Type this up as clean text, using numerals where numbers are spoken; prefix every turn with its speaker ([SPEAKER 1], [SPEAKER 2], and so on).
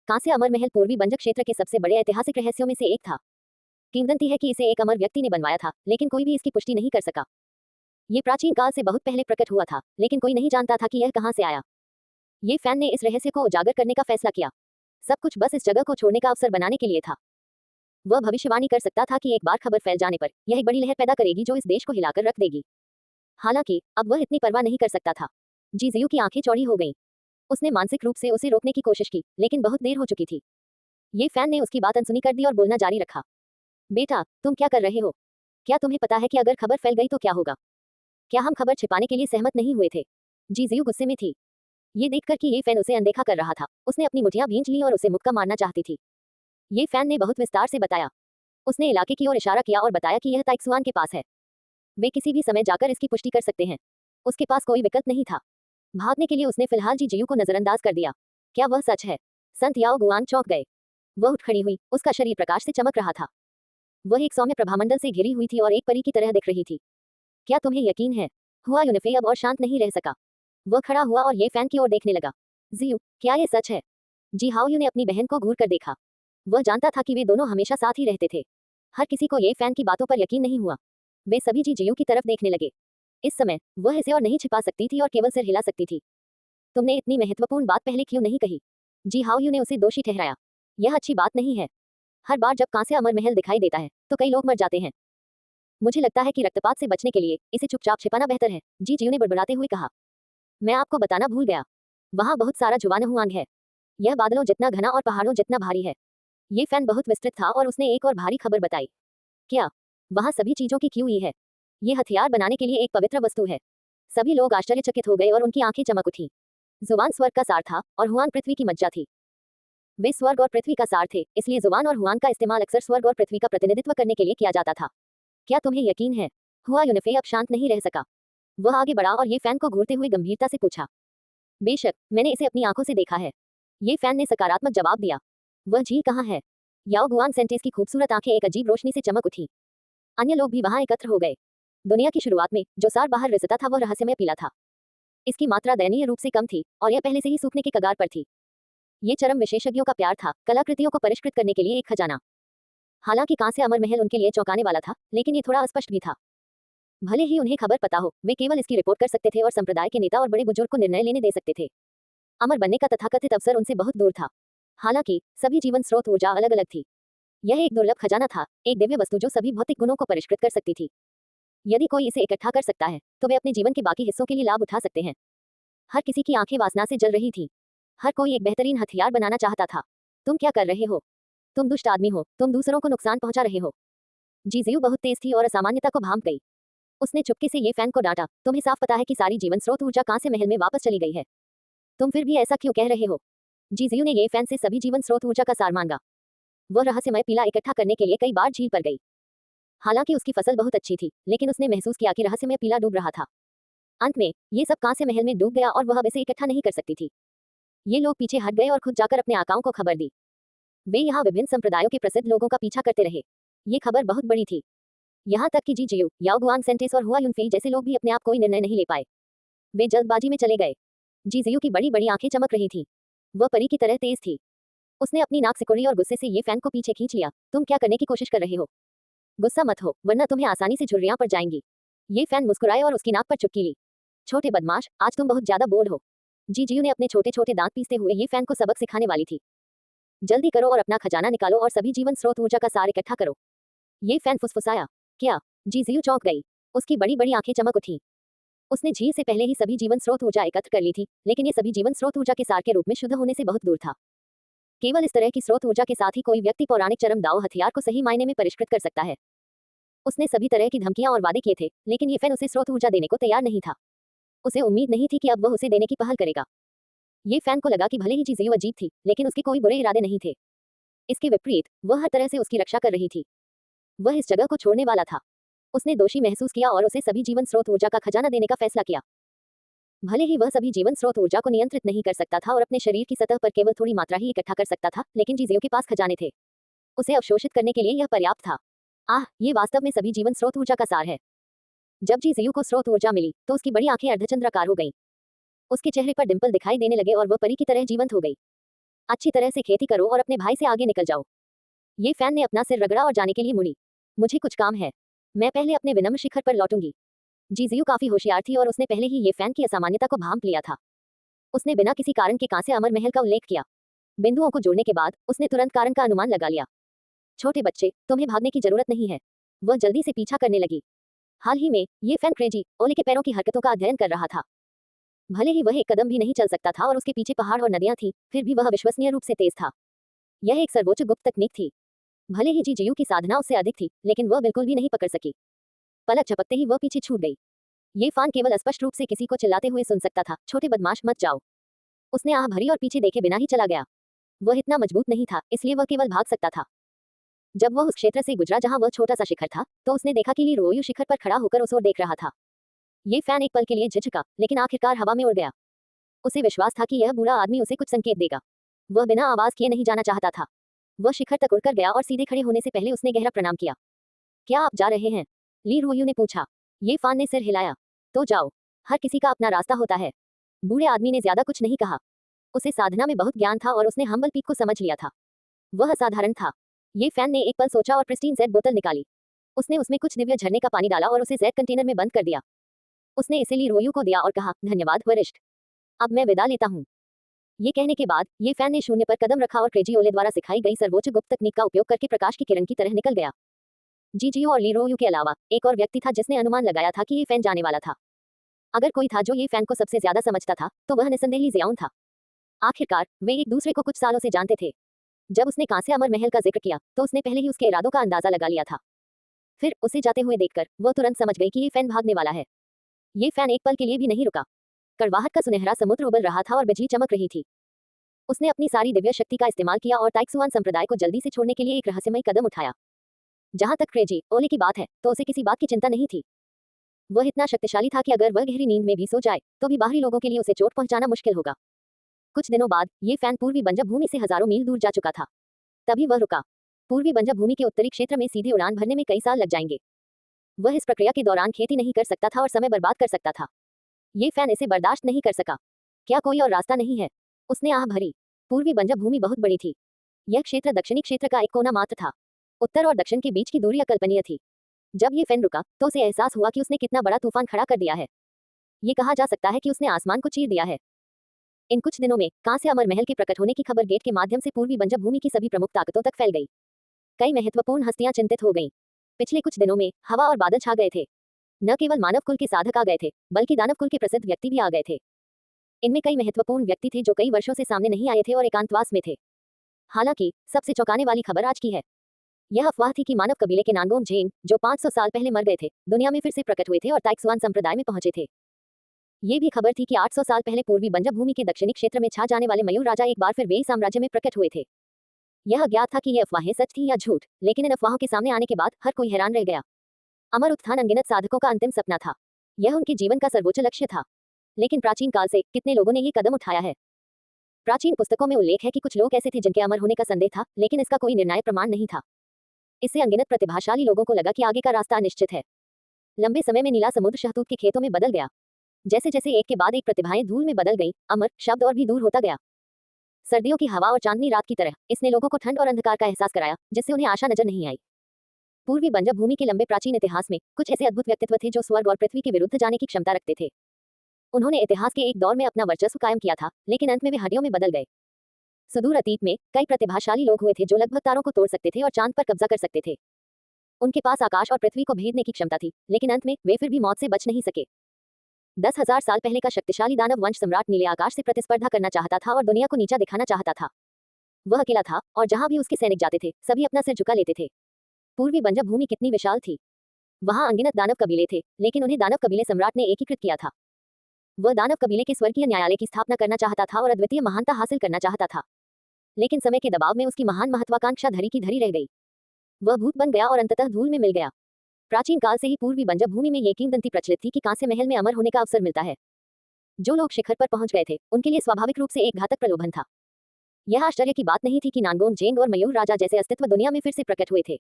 [SPEAKER 1] कांस्य अमर महल पूर्वी बंजक क्षेत्र के सबसे बड़े ऐतिहासिक रहस्यों में से एक था। किंवदंती है कि इसे एक अमर व्यक्ति ने बनवाया था, लेकिन कोई भी इसकी पुष्टि नहीं कर सका। ये प्राचीन काल से बहुत पहले प्रकट हुआ था, लेकिन कोई नहीं जानता था कि यह कहां से आया। ये फैन ने इस रहस्य को उजागर करने का फैसला किया। सब कुछ बस इस जगह को छोड़ने का अवसर बनाने के लिए था। वह भविष्यवाणी कर सकता था कि एक बार खबर फैल जाने पर यह एक बड़ी लहर पैदा करेगी जो इस देश को हिलाकर रख देगी। हालांकि अब वह इतनी परवाह नहीं कर सकता था। जीजियू की आंखें चौड़ी हो गईं। उसने मानसिक रूप से उसे रोकने की कोशिश की, लेकिन बहुत देर हो चुकी थी। ये फैन ने उसकी बात अनसुनी कर दी और बोलना जारी रखा। बेटा, तुम क्या कर रहे हो? क्या तुम्हें पता है कि अगर खबर फैल गई तो क्या होगा? क्या हम खबर छिपाने के लिए सहमत नहीं हुए थे? जीजियू गुस्से में थी। ये देखकर कि ये फैन उसे अनदेखा कर रहा था, उसने अपनी मुठियां भींच ली और उसे मुक्का मारना चाहती थी। ये फैन ने बहुत विस्तार से बताया। उसने इलाके की ओर इशारा किया और बताया कि यह ताइक्सुआन के पास है। वे किसी भी समय जाकर इसकी पुष्टि कर सकते हैं। उसके पास कोई विकल्प नहीं था। भागने के लिए उसने फिलहाल जीजियू को नजरअंदाज कर दिया। क्या वह सच है? संत याओ गुआन चौंक गए। वह उठ खड़ी हुई, उसका शरीर प्रकाश से चमक रहा था। वह एक सौम्य प्रभामंडल से घिरी हुई थी और एक परी की तरह दिख रही थी। क्या तुम्हें यकीन है? हुआ यूनिफे अब और शांत नहीं रह सका। वह खड़ा हुआ और ये फैन की ओर देखने लगा। जियू, क्या ये सच है? जी हाओयू ने अपनी बहन को घूर कर देखा। वह जानता था कि वे दोनों हमेशा साथ ही रहते थे। हर किसी को ये फैन की बातों पर यकीन नहीं हुआ। वे सभी जी जियू की तरफ देखने लगे। इस समय वह इसे और नहीं छिपा सकती थी और केवल सिर हिला सकती थी। तुमने इतनी महत्वपूर्ण बात पहले क्यों नहीं कही? जी हाओयू ने उसे दोषी ठहराया। यह अच्छी बात नहीं है। हर बार जब कांस्य अमर महल दिखाई देता है तो कई लोग मर जाते हैं। मुझे लगता है कि रक्तपात से बचने के लिए इसे चुपचाप छिपाना बेहतर है, जी जियू ने बड़बड़ाते हुए कहा। मैं आपको बताना भूल गया। वहां बहुत सारा जुवानहुआंग है। यह बादलों जितना घना और पहाड़ों जितना भारी है। ये फैन बहुत विस्तृत था और उसने एक और भारी खबर बताई। क्या वहां सभी चीजों की क्यों है? ये हथियार बनाने के लिए एक पवित्र वस्तु है। सभी लोग आश्चर्यचकित हो गए और उनकी आंखें चमक उठी। जुबान स्वर्ग का सार था और हुआन पृथ्वी की मज्जा थी। वे स्वर्ग और पृथ्वी का सार थे, इसलिए जुबान और हुआन का इस्तेमाल अक्सर स्वर्ग और पृथ्वी का प्रतिनिधित्व करने के लिए किया जाता था। क्या तुम्हें यकीन है? हुआ यूनिफे अब शांत नहीं रह सका। वह आगे बढ़ा और ये फैन को घूरते हुए गंभीरता से पूछा। बेशक, मैंने इसे अपनी आंखों से देखा है। ये फैन ने सकारात्मक जवाब दिया। वह झील कहाँ है? याओ गुआन सेंटेस की खूबसूरत आंखें एक अजीब रोशनी से चमक उठी। अन्य लोग भी वहां एकत्र हो गए। दुनिया की शुरुआत में जो सार बाहर रिसता था वह रहस्यमय पीला था। इसकी मात्रा दयनीय रूप से कम थी और यह पहले से ही सूखने के कगार पर थी। ये चरम विशेषज्ञों का प्यार था, कलाकृतियों को परिष्कृत करने के लिए एक खजाना। हालांकि कांस्य अमर महल उनके लिए चौंकाने वाला था, लेकिन ये थोड़ा अस्पष्ट भी था। भले ही उन्हें खबर पता हो, वे केवल इसकी रिपोर्ट कर सकते थे और संप्रदाय के नेता और बड़े बुजुर्ग को निर्णय लेने दे सकते थे। अमर बनने का तथाकथित अवसर उनसे बहुत दूर था। हालांकि सभी जीवन स्रोत ऊर्जा अलग अलग थी। यह एक दुर्लभ खजाना था, एक दिव्य वस्तु जो सभी भौतिक गुणों को परिष्कृत कर सकती थी। यदि कोई इसे इकट्ठा कर सकता है तो वे अपने जीवन के बाकी हिस्सों के लिए लाभ उठा सकते हैं। हर किसी की आंखें वासना से जल रही थी। हर कोई एक बेहतरीन हथियार बनाना चाहता था। तुम क्या कर रहे हो? तुम दुष्ट आदमी हो, तुम दूसरों को नुकसान पहुंचा रहे हो। जीजियू बहुत तेज थी और असामान्यता को भांप गई। उसने चुपके से ये फैन को डांटा। तुम्हें साफ पता है कि सारी जीवन स्रोत ऊर्जा कांस्य महल में वापस चली गई है। तुम फिर भी ऐसा क्यों कह रहे हो? जीजियू ने ये फैन से सभी जीवन स्रोत ऊर्जा का सार मांगा। वह रहस्यमय पीला इकट्ठा करने के लिए कई बार झील पर गई। हालांकि उसकी फसल बहुत अच्छी थी, लेकिन उसने महसूस किया कि रहस्यमय पीला डूब रहा था। अंत में ये सब कांस्य महल में डूब गया और वह अब इसे इकट्ठा नहीं कर सकती थी। ये लोग पीछे हट गए और खुद जाकर अपने आकाओं को खबर दी। वे यहाँ विभिन्न संप्रदायों के प्रसिद्ध लोगों का पीछा करते रहे। ये खबर बहुत बड़ी थी। यहाँ तक कि जी जियू, याओ गुआंग सेंटेस और हुआ यूनफेई जैसे लोग भी अपने आप कोई निर्णय नहीं ले पाए। वे जल्दबाजी में चले गए। जी जियू की बड़ी बड़ी आंखें चमक रही थीं। वह परी की तरह तेज थी। उसने अपनी नाक सिकुड़ी और गुस्से से ये फैन को पीछे खींच लिया। तुम क्या करने की कोशिश कर रहे हो? गुस्सा मत हो, वरना तुम्हें आसानी से झुर्रियां पड़ जाएंगी। ये फैन मुस्कुराए और उसकी नाक पर चुपकी ली। छोटे बदमाश, आज तुम बहुत ज्यादा बोल्ड हो। जी जियू ने अपने छोटे छोटे दांत पीसते हुए ये फैन को सबक सिखाने वाली थी। जल्दी करो और अपना खजाना निकालो और सभी जीवन स्रोत ऊर्जा का सार इकट्ठा करो। ये फैन फुसफुसाया। क्या? जी जियू चौंक गई। उसकी बड़ी बड़ी आंखें चमक उठी। उसने झील से पहले ही सभी जीवन स्रोत ऊर्जा एकत्र कर ली थी, लेकिन ये सभी जीवन स्रोत ऊर्जा के सार के रूप में शुद्ध होने से बहुत दूर था। केवल इस तरह की स्रोत ऊर्जा के साथ ही कोई व्यक्ति पौराणिक चरम दाव हथियार को सही मायने में परिष्कृत कर सकता है। उसने सभी तरह की धमकियां और वादे किए थे, लेकिन ये फैन उसे स्रोत ऊर्जा देने को तैयार नहीं था। उसे उम्मीद नहीं थी कि अब वह उसे देने की पहल करेगा। ये फैन को लगा कि भले ही जीजियू अजीब थी, लेकिन उसके कोई बुरे इरादे नहीं थे। इसके विपरीत वह हर तरह से उसकी रक्षा कर रही थी। वह इस जगह को छोड़ने वाला था। उसने दोषी महसूस किया और उसे सभी जीवन स्रोत ऊर्जा का खजाना देने का फैसला किया। भले ही वह सभी जीवन स्रोत ऊर्जा को नियंत्रित नहीं कर सकता था और अपने शरीर की सतह पर केवल थोड़ी मात्रा ही इकट्ठा कर सकता था, लेकिन जीजियो के पास खजाने थे। उसे अवशोषित करने के लिए यह पर्याप्त था। ये वास्तव में सभी जीवन स्रोत ऊर्जा का सार है। जब जीजियो को स्रोत ऊर्जा मिली तो उसकी बड़ी आंखें अर्धचंद्राकार हो गईं। उसके चेहरे पर डिंपल दिखाई देने लगे और वह परी की तरह जीवंत हो गई। अच्छी तरह से खेती करो और अपने भाई से आगे निकल जाओ। ये फैन ने अपना सिर रगड़ा और जाने के लिए मुड़ी। मुझे कुछ काम है, मैं पहले अपने विनम्र शिखर पर लौटूंगी। जीजीयू काफी होशियार थी और उसने पहले ही ये फैन की असामान्यता को भांप लिया था। उसने बिना किसी कारण के कांस्य अमर महल का उल्लेख किया। बिंदुओं को जोड़ने के बाद उसने तुरंत कारण का अनुमान लगा लिया। छोटे बच्चे, तुम्हें भागने की जरूरत नहीं है। वह जल्दी से पीछा करने लगी। हाल ही में ये फैन क्रेजी ओले के पैरों की हरकतों का अध्ययन कर रहा था। भले ही वह एक कदम भी नहीं चल सकता था और उसके पीछे पहाड़ और नदियां थीं, फिर भी वह अविश्वसनीय रूप से तेज था। यह एक सर्वोच्च गुप्त तकनीक थी। भले ही जीजीयू की साधना उससे अधिक थी, लेकिन वह बिल्कुल भी नहीं पकड़ सकी। पलक झपकते ही वह पीछे छूट गई। ये फान केवल स्पष्ट रूप से किसी को चिल्लाते हुए सुन सकता था, छोटे बदमाश मत जाओ। उसने आह भरी और पीछे देखे बिना ही चला गया। वह इतना मजबूत नहीं था, इसलिए वह केवल भाग सकता था। जब वह उस क्षेत्र से गुजरा जहां वह छोटा सा शिखर था, तो उसने देखा कि ली रोयू शिखर पर खड़ा होकर उस ओर देख रहा था। ये फैन एक पल के लिए झिझका, लेकिन आखिरकार हवा में उड़ गया। उसे विश्वास था कि यह बूढ़ा आदमी उसे कुछ संकेत देगा। वह बिना आवाज किए नहीं जाना चाहता था। वह शिखर तक उड़कर गया और सीधे खड़े होने से पहले उसने गहरा प्रणाम किया। क्या आप जा रहे हैं? ली रोयू ने पूछा। ये फान ने सिर हिलाया। तो जाओ, हर किसी का अपना रास्ता होता है। बूढ़े आदमी ने ज्यादा कुछ नहीं कहा। उसे साधना में बहुत ज्ञान था और उसने हम्बल पीक को समझ लिया था। वह असाधारण था। ये फैन ने एक पल सोचा और प्रिस्टीन जेड बोतल निकाली। उसने उसमें कुछ दिव्य झरने का पानी डाला और उसे जेड कंटेनर में बंद कर दिया। उसने इसे ली रोयू को दिया और कहा, धन्यवाद वरिष्ठ। अब मैं विदा लेता हूँ। ये कहने के बाद ये फैन ने शून्य पर कदम रखा और क्रेजी ओले द्वारा सिखाई गई सर्वोच्च गुप्त तकनीक का उपयोग करके प्रकाश की किरण की तरह निकल गया। जीजीयू और ली रोयू के अलावा एक और व्यक्ति था जिसने अनुमान लगाया था कि ये फैन जाने वाला था। अगर कोई था जो ये फैन को सबसे ज्यादा समझता था, तो वह निसंदेह ली जियाउन था। आखिरकार वे एक दूसरे को कुछ सालों से जानते थे। जब उसने कांस्य अमर महल का जिक्र किया, तो उसने पहले ही उसके इरादों का अंदाजा लगा लिया था। फिर उसे जाते हुए देखकर वह तुरंत समझ गई कि ये फैन भागने वाला है। ये फैन एक पल के लिए भी नहीं रुका। कड़वाहट का सुनहरा समुद्र उबल रहा था और बिजली चमक रही थी। उसने अपनी सारी दिव्य शक्ति का इस्तेमाल किया और ताइक्सुआन संप्रदाय को जल्दी से छोड़ने के लिए एक रहस्यमय कदम उठाया। जहां तक क्रेजी ओले की बात है, तो उसे किसी बात की चिंता नहीं थी। वह इतना शक्तिशाली था कि अगर वह गहरी नींद में भी सो जाए, तो भी बाहरी लोगों के लिए उसे चोट पहुंचाना मुश्किल होगा। कुछ दिनों बाद ये फैन पूर्वी बंजर भूमि से हजारों मील दूर जा चुका था। तभी वह रुका। पूर्वी बंजर भूमि के उत्तरी क्षेत्र में सीधे उड़ान भरने में कई साल लग जाएंगे। वह इस प्रक्रिया के दौरान खेती नहीं कर सकता था और समय बर्बाद कर सकता था। ये फैन इसे बर्दाश्त नहीं कर सका। क्या कोई और रास्ता नहीं है? उसने आह भरी। पूर्वी बंजर भूमि बहुत बड़ी थी। यह क्षेत्र दक्षिणी क्षेत्र का एक कोना मात्र था। उत्तर और दक्षिण के बीच की दूरी अकल्पनीय थी। जब ये फैन रुका, तो उसे एहसास हुआ कि उसने कितना बड़ा तूफान खड़ा कर दिया है। ये कहा जा सकता है कि उसने आसमान को चीर दिया है। इन कुछ दिनों में कांस्य अमर महल के प्रकट होने की खबर गेट के माध्यम से पूर्वी बंजर भूमि की सभी प्रमुख ताकतों तक फैल गई। कई महत्वपूर्ण हस्तियां चिंतित हो गईं। पिछले कुछ दिनों में हवा और बादल छा गए थे। न केवल मानव कुल के साधक आ गए थे, बल्कि दानव कुल के प्रसिद्ध व्यक्ति भी आ गए थे। इनमें कई महत्वपूर्ण व्यक्ति थे जो कई वर्षों से सामने नहीं आए थे और एकांतवास में थे। हालांकि सबसे चौंकाने वाली खबर आज की है। यह अफवाह थी कि मानव कबीले के नानगोंग झेंग, जो 500 साल पहले मर गए थे, दुनिया में फिर से प्रकट हुए थे और ताइक्सुआन संप्रदाय में पहुंचे थे। ये भी खबर थी कि 800 साल पहले पूर्वी बंजर भूमि के दक्षिणी क्षेत्र में छा जाने वाले मयूर राजा एक बार फिर वेई साम्राज्य में प्रकट हुए थे। यह अज्ञात था कि ये अफवाहें सच थी या झूठ, लेकिन इन अफवाहों के सामने आने के बाद हर कोई हैरान रह गया। अमर उत्थान अनगिनत साधकों का अंतिम सपना था। यह उनके जीवन का सर्वोच्च लक्ष्य था। लेकिन प्राचीन काल से कितने लोगों ने ये कदम उठाया है? प्राचीन पुस्तकों में उल्लेख है कि कुछ लोग ऐसे थे जिनके अमर होने का संदेह था, लेकिन इसका कोई निर्णायक प्रमाण नहीं था। इससे अनगिनत प्रतिभाशाली लोगों को लगा कि आगे का रास्ता अनिश्चित है। लंबे समय में नीला समुद्र शहतूत के खेतों में बदल गया। जैसे जैसे एक के बाद एक प्रतिभाएं धूल में बदल गईं, अमर शब्द और भी दूर होता गया। सर्दियों की हवा और चांदनी रात की तरह इसने लोगों को ठंड और अंधकार का एहसास कराया, जिससे उन्हें आशा नजर नहीं आई। पूर्वी बंजर भूमि के लंबे प्राचीन इतिहास में कुछ ऐसे अद्भुत व्यक्तित्व थे जो स्वर्ग और पृथ्वी के विरुद्ध जाने की क्षमता रखते थे। उन्होंने इतिहास के एक दौर में अपना वर्चस्व कायम किया था, लेकिन अंत में वे हड्डियों में बदल गए। सुदूर अतीत में कई प्रतिभाशाली लोग हुए थे जो लगभग तारों को तोड़ सकते थे और चांद पर कब्जा कर सकते थे। उनके पास आकाश और पृथ्वी को भेदने की क्षमता थी, लेकिन अंत में वे फिर भी मौत से बच नहीं सके। 10,000 साल पहले का शक्तिशाली दानव वंश सम्राट नीले आकाश से प्रतिस्पर्धा करना चाहता था और दुनिया को नीचा दिखाना चाहता था। वह अकेला था और जहां भी उसके सैनिक जाते थे, सभी अपना सिर झुका लेते थे। पूर्वी बंजर भूमि कितनी विशाल थी। वहां अनगिनत दानव कबीले थे, लेकिन उन्हें दानव कबीले सम्राट ने एकीकृत किया था। वह दानव कबीले के स्वर्गीय न्यायालय की स्थापना करना चाहता था और अद्वितीय महानता हासिल करना चाहता था। लेकिन समय के दबाव में उसकी महान महत्वाकांक्षा धरी की धरी रह गई। वह भूत बन गया और अंततः धूल में मिल गया। प्राचीन काल से ही पूर्वी बंजर भूमि में ये किंवदंती प्रचलित थी कि कांस्य महल में अमर होने का अवसर मिलता है। जो लोग शिखर पर पहुंच गए थे, उनके लिए स्वाभाविक रूप से एक घातक प्रलोभन था। यह आश्चर्य की बात नहीं थी कि नानगोंग झेंग और मयूर राजा जैसे अस्तित्व दुनिया में फिर से प्रकट हुए थे।